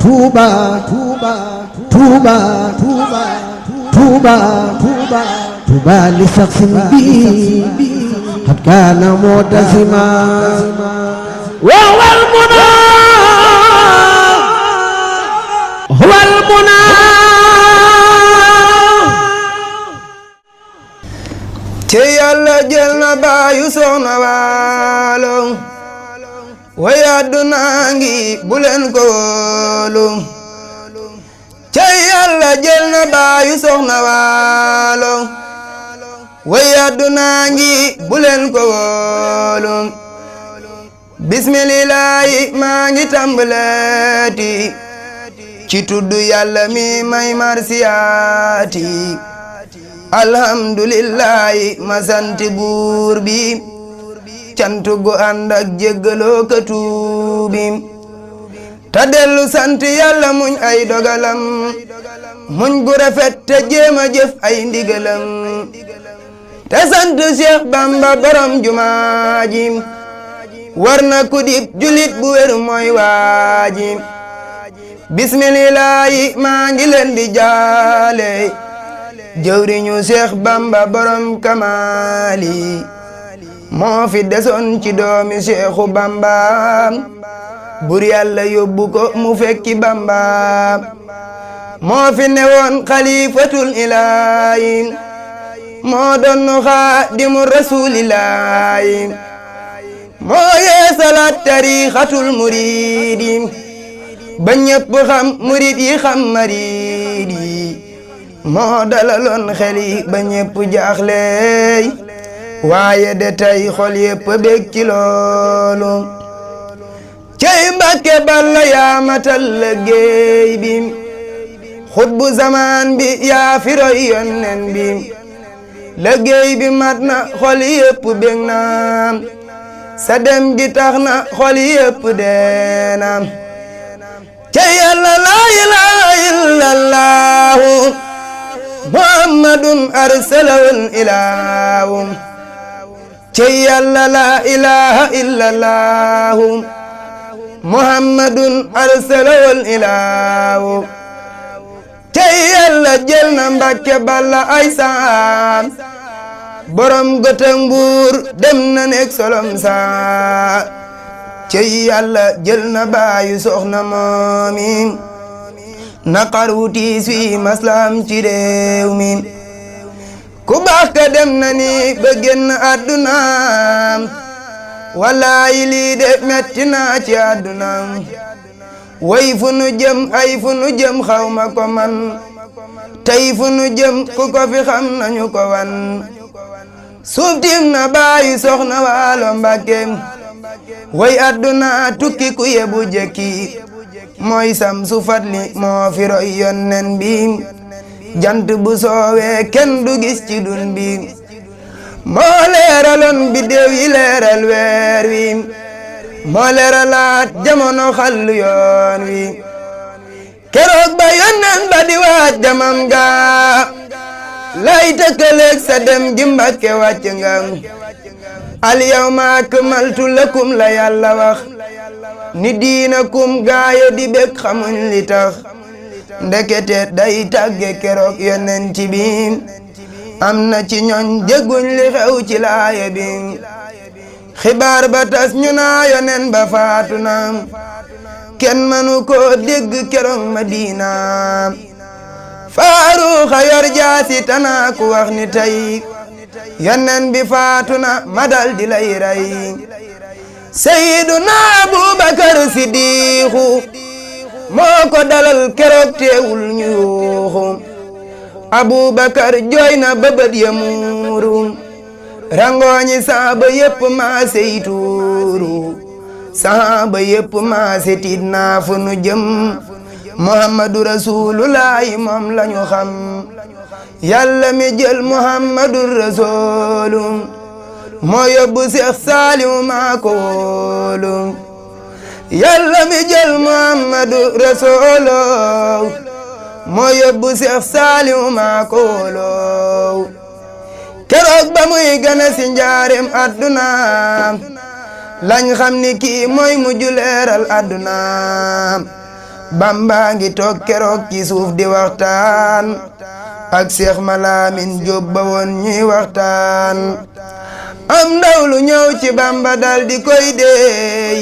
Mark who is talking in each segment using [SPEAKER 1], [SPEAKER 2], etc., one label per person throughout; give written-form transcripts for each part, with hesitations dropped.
[SPEAKER 1] Touba, Touba, Touba, Touba, Touba, Touba, Touba لشخص بي قد كان معتزما وهو المنى هو المنى
[SPEAKER 2] ci Yàlla jël na baayu soxna waalo way àdduna ngi bu leen ko wóolu ci Yàlla jël na baayu soxna waalo way àdduna ngi bu leen ko wóolu bismillaahi maa ngi tàmbaleeti ci tuddu Yàlla mi may marsiyaati alhamdulillahi ma sant buur bi cant gu ànd ak jéggaloo ka tuubi ta dellu sant Yàlla muñ ay dogalam muñ gu rafet te jéema jëf ay ndigalam te sant Cheikh Bamba borom jumaaji war na ku dib julit bu wér mooy waaji bismillahi maa ngi leen di jaale jëwriñu Cheikh Bamba borom kamaali moo fi desoon ci doomi Cheikhu Bamba bur Yàlla yóbbu ko mu fekki Bamba moo fi newoon xalifatul ilaahi moo doonu xaadimu rasuulillaahi moo yeesalaat tariixatul muriidi ba ñépp xam murid yi xam mariid yi moo dalaloon xel yi ba ñépp jaaxleey waaye de tey xol yépp bég ci loolu cey Mbàkke Balla yaa matal liggéey bi xutbu zamaan bi yaa fi roy yonnen bi liggéey bi mat na xol yépp bég na sa dem gi tax na xol yépp deena cey Yàlla laa ilaaha illallahu muhammadun arsalahul ilaahu cey Yàlla laa ilaaha illallahu muhammadun arsalahul ilaahu cey Yàlla jël na Mbàkke Balla ay saam borom Gote Mbuur dem na nekk solom saa cey Yàlla jël na baayu soxna moomi naqar wu tiis wi maslam ci réew mi ku baax ka dem na ni ba génn àdduna wallaahi lii de metti naa ci àdduna way fu nu jëm ay fu nu jëm xawma ko man tey fu nu jëm ku ko fi xam nañu ko wan suuf tiim na baayu soxna Waalo Mbàkke way àdduna tukki ku yebu jekki mooy sam su fatli moo fi roy yonnen bi jant bu soowee kenn du gis ci dun bi moo leeraloon biddew yi leeral weer wi moo leeralaat jamono xallu yoon wi keroog ba yonnen ba di waaj jamam ga lay tëkkaleeg sa dem gi Mbàkke wàcc nga al yawma akmaltu lakum la Yàlla wax ni diinakum gaaya di bég xamuñ li tax ndekete day tàgge keroog yonent bi am na ci ñoñ dégguñ li xew ci laaya bi xibaar ba tas ñu naa yonen ba faatu na kenn mënu ko dégg keroog Madina Faaruxa yor jaasi tanaa ku wax ni tey yonen bi faatu na ma dal di lay rey Seyduna Abubakar Siddiixu moo ko dalal keroog teewul ñu yuuxu Abubakar jooy na ba bët ya muuru rangooñi saaba yépp maase yi tuuru saaba yépp maase tiit naa fu nu jëm Muhammadu Rasulullaahi moom lañu xam Yàlla mi jël Muhammadu Rasulu moo yóbbu Seex Saliou maa ko wóolu Yàlla mi jël Muhammadu Rasulu moo yóbbu Seex Saliou maa ko wóolu keroog ba muy gane si njaareem àdduna lañ xam ni kii mooy mujj leeral àdduna Bamba ngi toog keroog ci suuf di waxtaan ak Seex Malaamin Jóob ba woon ñuy waxtaan am ndaw lu ñëw ci Bamba dal di koy deey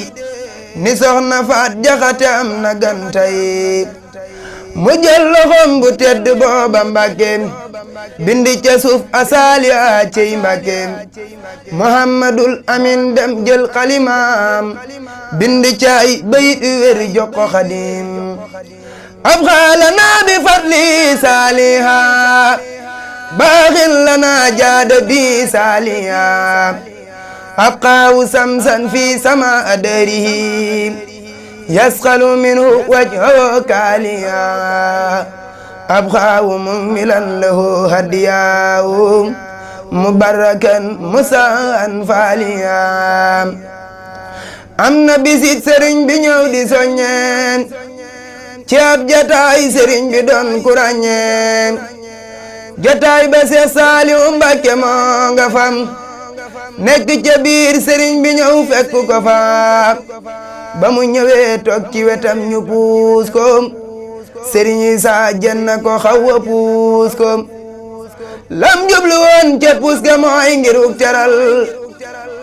[SPEAKER 2] ni soxna Faat Jaxate am na gantay mu jël loxom bu tedd booba Mbàkke bindi ca suuf asaali a cey Mbàkke Muhammadul Amin dem jël xalimaam bindi ca ay bayit wér jox ko Xaadim ab xaalana bi fadli saaliha baaxin lana jaada bi saaliha abqaawu samsan fi sama adarihi yasqalu minhu wajhu kaaliya abqaawu mummilan lahu hadiyahu mubarakan musaan faaliya am na bisit sëriñ bi ñëw di soññeen ci ab jataay sëriñ bi doon ku ràññeen jataay ba Seex Saaliu Mbàkke moo nga fam nekk ca biir sëriñ bi ñëw fekk ko fa ba mu ñëwee toog ci wetam ñu puus ko sëriñ Isaa jën na ko xaw a puus ko lam jublu woon ca puus ga mooy ngiruk teral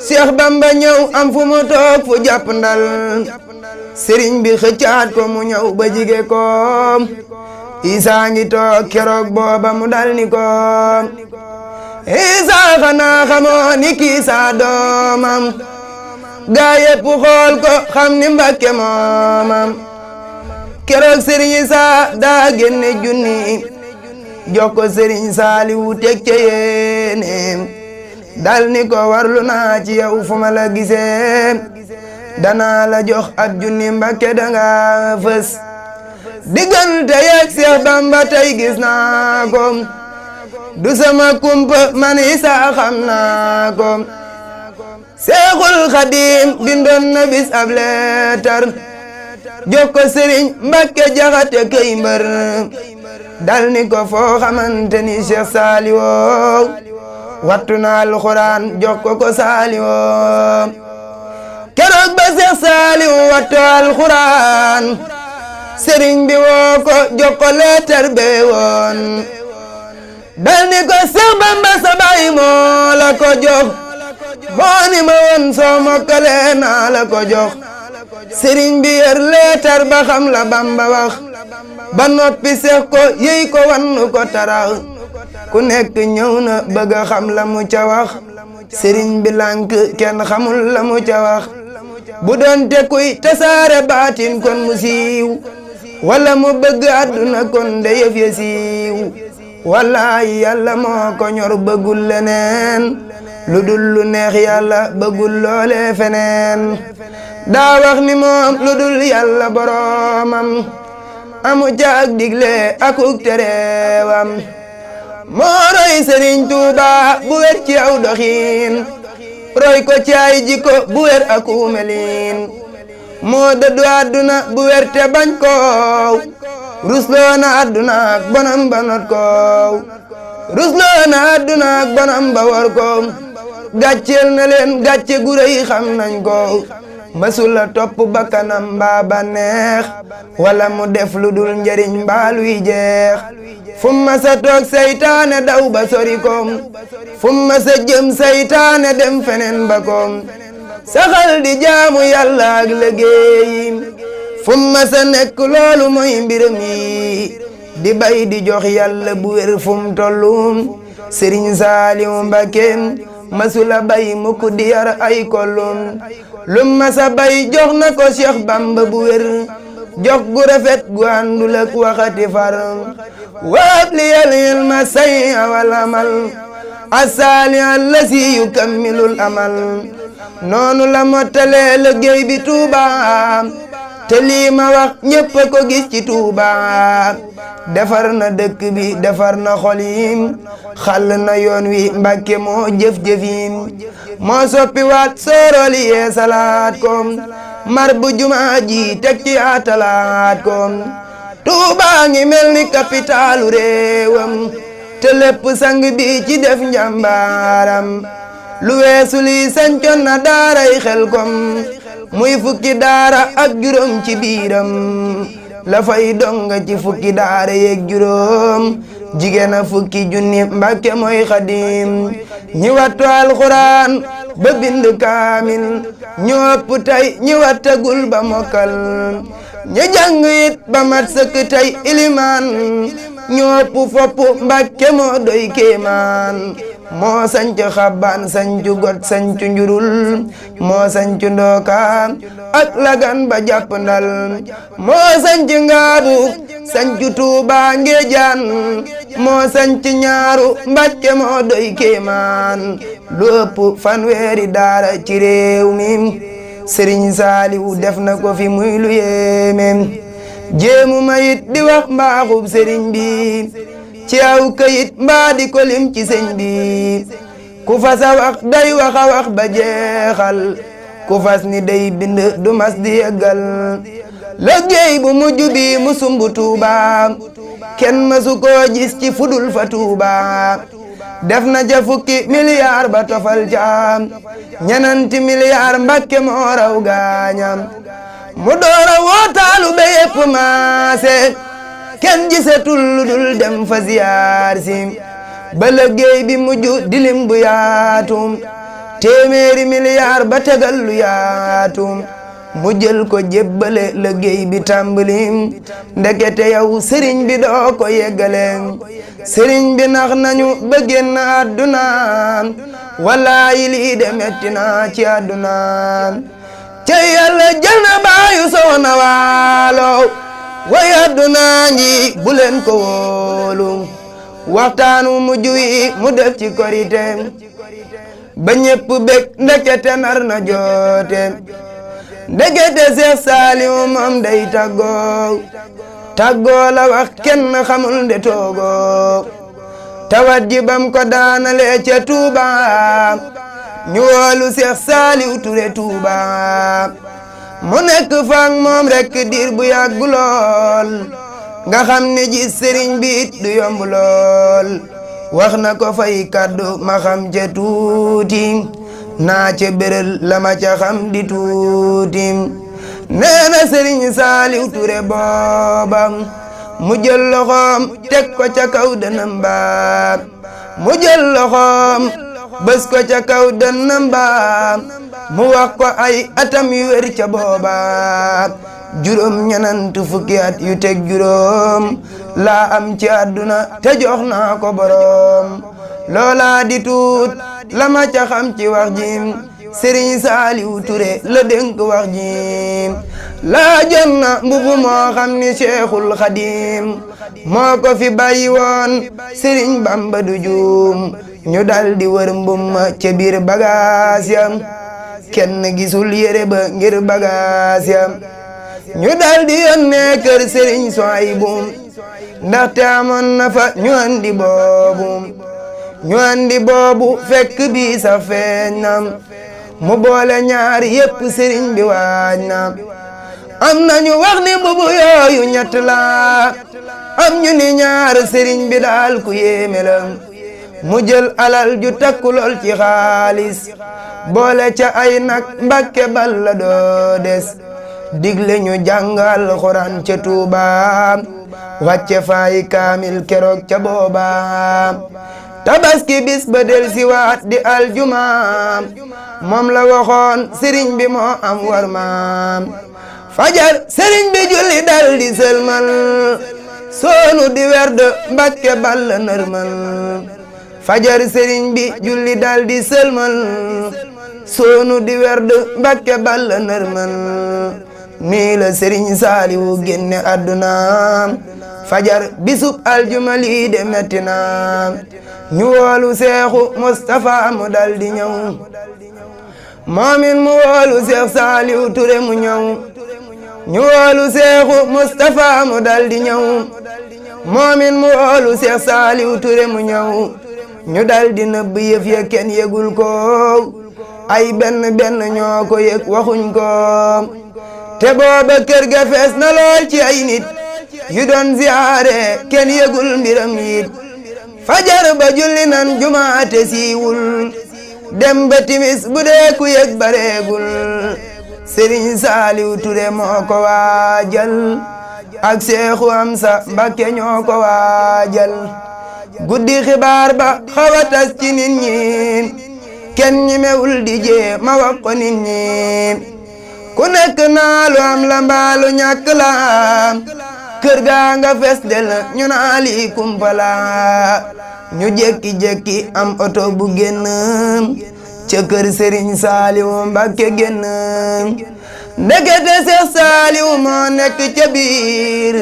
[SPEAKER 2] Seex Bamba ñëw am fu mu toog fu jàpp ndal sëriñ bi xëccaat ko mu ñëw ba jige ko Isaa ngi toog keroog booba mu dal ni ko Isaa xanaa xamoo ni kii saa doomam gaa yépp xool ko xam ni Mbàkke moomam keroog sëriñ Isaa daa génne junni jox ko sëriñ Saaliwu teg ca yéeneem dal ni ko warlu naa ci yow fu ma la gisee danaa la jox ab junni Mbàkke danga fës diggante yeeg Seex Bamba tey gis naa ko du sama kumpa man Isaa xam naa ko Seexul Xaadim bindoon na bis ab leetar jox ko sëriñ Mbàkke Jaxate kay mbër dal ni ko foo xamante ni Seex Saliou wattu na alxuraan jox ko Saliou keroog ba Seex Saliou wattu alxuraan sëriñ bi woo ko jox ko leetar bee woon dal ni ko Seex Bamba sa baay moo la ko jox moo ni ma woon soo mokkale naa la ko jox sëriñ bi yer leetar ba xam la Bamba wax ba noppi seex ko yey ko wan ko tarax ku nekk ñëw na bëgg a xam la mu ca wax sëriñ bi lànk kenn xamul la mu ca wax bu doon te kuy tasaare baatin kon mu siiw wala mu bëgg àdduna kon de yëf ya siiw wallaay yàlla moo ko ñor bëggul leneen lu dul lu neex yàlla bëggul loole feneen daa wax ni moom lu dul yàlla boroomam amu caag digle akuk tereewam moo roy Sëriñ Tuuba bu wér ci aw doxiin roy ko ci ay jikko bu wér aku melin moo dëddu àdduna bu wér te bañ koow rusloo na àdduna ak bonam ba not koow rusloo na àdduna ak bonam ba war koow gàcceel na leen gàcce gu rëy xam nañ ko masula topp bakkanam mbaa ba neex wala mu def lu dul njariñ mbaa luy jeex fu ma sa toog saytaane daw ba sori koom fu ma sa jëm saytaane dem feneen ba koom saxal di jaamu yàlla ak liggéeyim fu ma sa nekk loolu mooy mbiram yi di bay di jox yàlla bu wér fu mu tollum Sëriñ Saaliw Mbàkke masula bay mukk di yar ay kollum lu ma sa bay jox na ko Cheikh Bamba bu wér jox gu rafet gu àndul ak waxati far waab li yal ilma say awal amal asaali allasi yukammilul amal noonu la mottalee liggéey bi Tuuba te lii ma wax ñépp ko gis ci Tuuba defar na dëkk bi defar na xol yi xàll na yoon wi Mbàkke moo jëf-jëfim moo soppi waat sooroli yee salaat ko mar bu jumaa ji teg ci atalaat ko Tuuba ngi mel ni kapitaalu réewam te lépp sang bi ci def njàmbaaram lu weesu li sancoon na daaray Xelkom muy fukki daara ak juróom ci biiram la fay donga ci fukki daara yeeg juróom jigéen a fukki junni Mbàkke mooy xadim ñi wattu alxuraan ba bind kaamil ñopp tey ñi wattagul ba mokkal ñi jàng it ba mat sëkk tey ilimaan ñopp fopp Mbàkke moo doy kéemaan moo sanc xabbaan sancu got sancu njurul moo sancu ndooka ak lagan ba jàpp ndal moo sanc ngaabu sancu tuuba ngeejaan moo sanc ñaaru Mbàkke moo doy kéemaan lu ëpp fanweeri daara ci réew mi Serigne Saliou def na ko fi muy lu yéeme jéemu mayit di wax mbaaxub Serigne bi ci aw kayit mbaa di ko lim ci sëñ bi ku fas a wax day wax a wax ba jeexal ku fas ni day bind du mas di yeggal liggéey bu mujj bi mu sumbu Tuuba kenn masu koo gis ci fudul fa Tuuba def na ja fukki milliard ba tofal ca ñenanti milliard Mbàkke moo raw gaañam mu doora wootaalu be yépp maase kenn gisatul lu dul dem fa ziyaar si ba liggéey bi mujj dilim bu yaatu téeméeri milliard ba tegal lu yaatu mu jël ko jébbale liggéey bi tàmbali ndekete yow sëriñ bi doo ko yeggale sëriñ bi nax nañu ba génn àdduna wallaayi lii de metti na ci àdduna ca yàlla jël na baayu soxna waalo way àdduna ngi bu leen ko wóolu waxtaanu mujj wi mu def ci korite ba ñépp bég ndekete nar na joote ndekete Seex Saaliw moom day tàggoo la wax kenn xamul nde toogoo tawat ji bam ko daanale ca Tuuba ñu woolu Seex Saaliw Ture Tuuba mu nekk faak moom rekk diir bu yàgg lool nga xam ne ji sëriñ bi it du yomb lool wax na ko fay kàddu ma xam ca tuuti naa ca béral la ma ca xam di tuuti nee na sëriñ Saaliw Ture booba mu jël loxoom teg ko ca kaw dënam ba mu jël loxoom bës ko ca kaw dënam ba mu wax ko ay atam yu wér ca booba juróom ñenant fukki at yu teg juróom laa am ci àdduna te jox naa ko boroom loola di tuut la ma ca xam ci wax ji Serigne Saliou Touré la dénk wax ji laa jon na mbubu moo xam ni Cheikhul Khadim moo ko fi bàyyi woon Serigne Bamba du juum ñu dal di wër mbum ca biir bagaas ya kenn gisul yére ba ngir bagaas ya ñu dal di yónnee kër Serigne Souhaïbou ndaxte amoon na fa ñu andi boobu fekk bi sa feeñ na mu boole ñaari yépp Serigne bi waaj na am nañu wax ni mbubu yooyu ñett la am ñu ni ñaar Serigne bi daal ku yéeme la mu jël alal ju takku lool ci xaalis boole ca ay nag Mbàkke balla doo des digle ñu jàngal Alxuraan ca Tuuba wàcce faay kaamil keroog ca booba tabaski bis ba del si waat di aljuma moom la waxoon Serigne bi moo am war maam fajar Serigne bi julli dal di sëlmal soonu di werd Mbàkke balla nërmal fajar Serigne bi julli dal di sëlmal soonu di werd Mbàkke balla nërmal nii la Serigne Saliou génne àdduna fajar bisub aljuma lii de metti na ñu woolu Seexu Moustapha mu dal di ñëw moomin mu woolu Seex Saliou Touré mu ñëw ñu woolu Seexu Moustapha mu dal di ñëw moomin mu woolu Seex Saliou Touré mu ñëw ñu dal di nëbb yëf ya kenn yëgul ko ay benn benn ñoo ko yëg waxuñ ko te booba kër ga fees na lool ci ay nit yu doon ziyaare kenn yëgul mbiram yit fajar ba julli nan jumaate siiwul dem ba timis bu dee ku yëg bareegul Serigne Saliou Touré moo ko waajal ak Seexu Amsa Mbakke ñoo ko waajal guddi xibaar ba xaw a tas ci nit ñi kenn ñemewul di jee ma wax ko nit ñi ku nekk naa lu am la mbaalu ñàkk la kër gaa nga fes del ñu naa lii kumpa la ñu jekki-jekki am oto bu génn ca kër Serigne Saliou Mbakke génn ndekete Seex Saliou moo nekk ca biir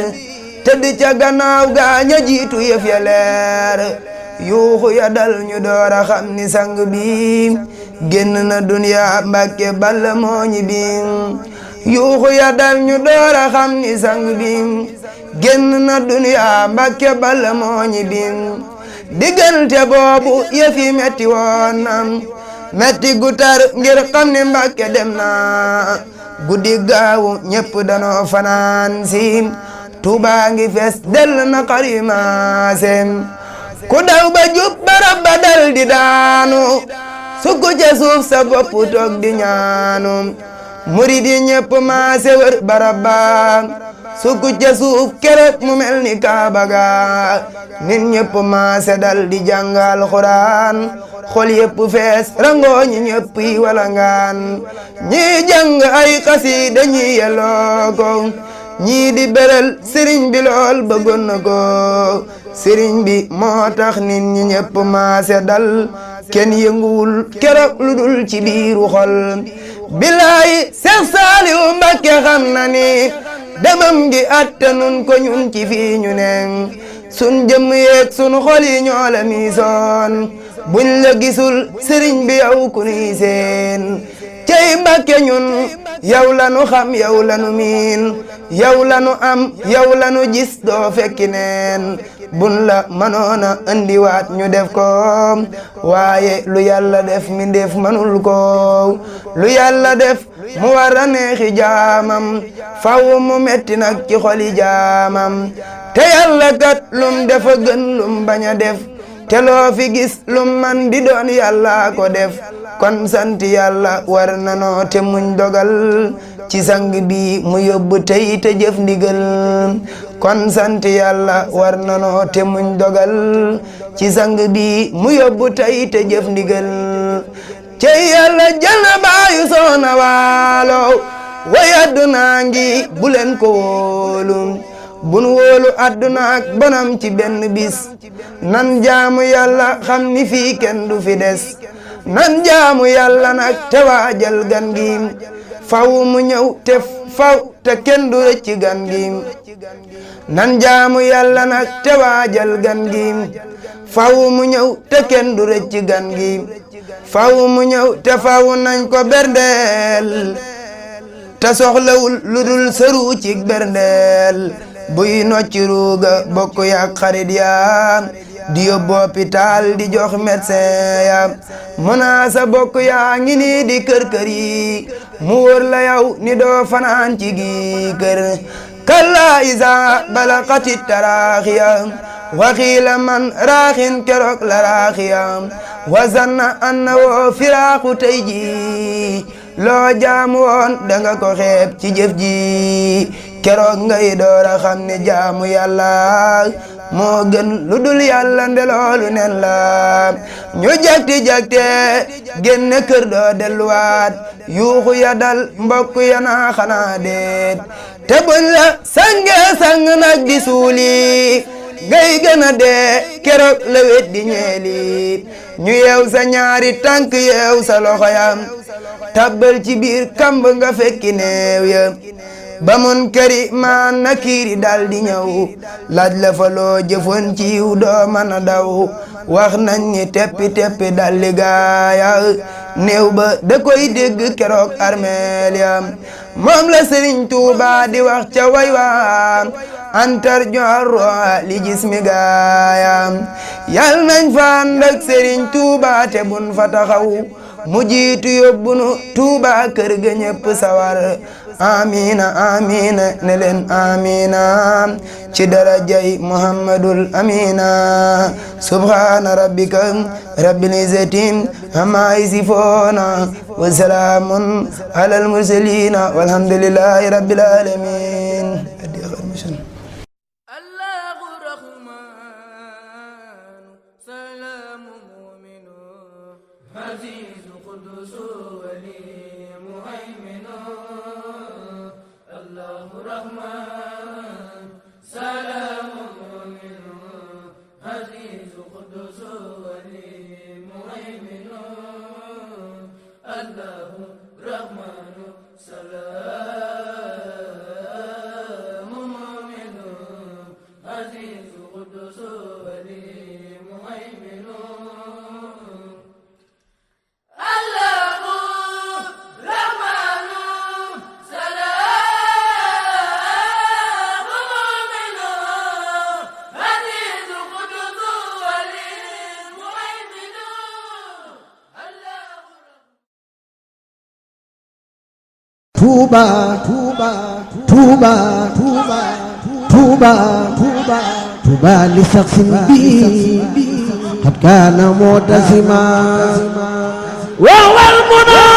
[SPEAKER 2] tëdd ca gannaaw gaa ña jiitu yëf ya leer yuuxu ya dal ñu door a xam ni sang bi génn na duniya Mbakke balla moo ñi bi yuuxu ya dal ñu door a xam ni sang bi génn na duniya Mbakke balla moo ñi bi diggante boobu yëf yi metti woon na metti gu tar ngir xam ni Mbakke dem na guddi gaawu ñépp danoo fanaan si Tuuba ngi fees del na xarimaasem ku daw ba jub barab ba dal di daanu sukku ca suuf sa bopp toog di ñaanu murid yi ñépp maase wër barab ba sukku ca suuf keroog mu mel ni Kaaba ga nit ñépp maase dal di jàngal Alxuraan xol yépp fees rangooñi ñépp yi walangaan ñii jàng ay xasiida ñi yelloo ko ñii di beral sëriñ bi lool bëggoon na ko sëriñ bi moo tax nit ñi ñépp maase dal kenn yënguwul keroog lu dul ci biiru xol bilaayi Seex Saliou Mbakke xam na ni demam gi attanun ko ñun ci fii ñu ne sun jëmm yeeg sun xol yi ñoo la miisoon buñ la gisul sëriñ bi yow ku ni seen cey Mbakke ñun yow lanu xam yow lanu miin yow lanu am yow lanu gis doo fekki neen bun la mënoona andiwaat ñu def ko waaye lu yàlla def mi def manul ko lu yàlla def mu war a neexi jaamam faw mu metti nag ci xoli jaamam te yàlla kat lum defa gën lum bañ a def te loo fi gis lum man di doon yàlla ko def kon sant yàlla war nanoo te muñ dogal ci sang bi mu yóbbu tey te jëf ndigal kon sant yàlla war nanoo te muñ dogal ci sang bi mu yóbbu tey te jëf ndigal cey yàlla jël na baayu soona waalo way adduna ngi bu leen ko wóolu bun wóolu adduna ak bonam ci benn bis nan jaamu yàlla xam ni fii kenn du fi des nan jaamu yàlla nag te waajal gan gi faw mu ñëw te faw te kenn du rëcc gan gi nan jaamu yàlla nag te waajal gan gi faw mu ñëw te kenn du rëcc gan gi faw mu ñëw te faw nañ ko berndeel te soxlawul lu dul sëru ci berndeel buy nocci ruuga bokk yak xarit ya di yóbbu hôpital di jox médecin ya munaasa bokk yaa ngi nii di kër kër yi mu wóor la yow ni doo fanaan ci gi kër kalla isa balaqati taraaxiya waxiila man raaxin keroog la raaxiya wazanna anna woo firaaxu tey ji loo jaamu woon danga ko xeeb ci jëf ji keroog ngay doora xam ne jaamu yàlla moo gën lu dul yàlla ndeloolu nen la ñu jakti-jakte génne kër doo delluwaat yuuxu ya dal mbokk ya naa xanaa deet te buñ la sange sang nag di suuli ngay gën a dee keroog la wet di ñeeli ñu yeew sa ñaari tànk yeew sa loxo yam tabbal ci biir kamb nga fekki neew ya ba mun këri maan na kiiri dal di ñëw laaj la fa loo jëfoon ci yiw doo mën a daw wax nañ ni teppi teppi dal di gaaya néew ba da koy dégg keroog armeel ya moom la Sëriñ Tuuba di wax ca way waa antar joxarro li jismi gaaya yal nañ fa ànd ak Sëriñ Tuuba te bun fa taxaw mu jiitu yóbbunu Tuuba kër ga ñépp sawar amina amina ne leen amina ci darajay Muhammadul amina subhana rabbika rabbil izzati amma yasifuna wa salamun alal mursalina walhamdulillahi rabbil alamin.
[SPEAKER 3] عزيز قدوس ولي مهيمن الله رحمن سلام مؤمن عزيز قدوس ولي مهيمن الله رحمن سلام مؤمن عزيز قدوس ولي مهيمن
[SPEAKER 1] Touba, Touba, Touba, Touba, Touba, Touba, Touba لشخص بي قد كان معتزما وهو المنى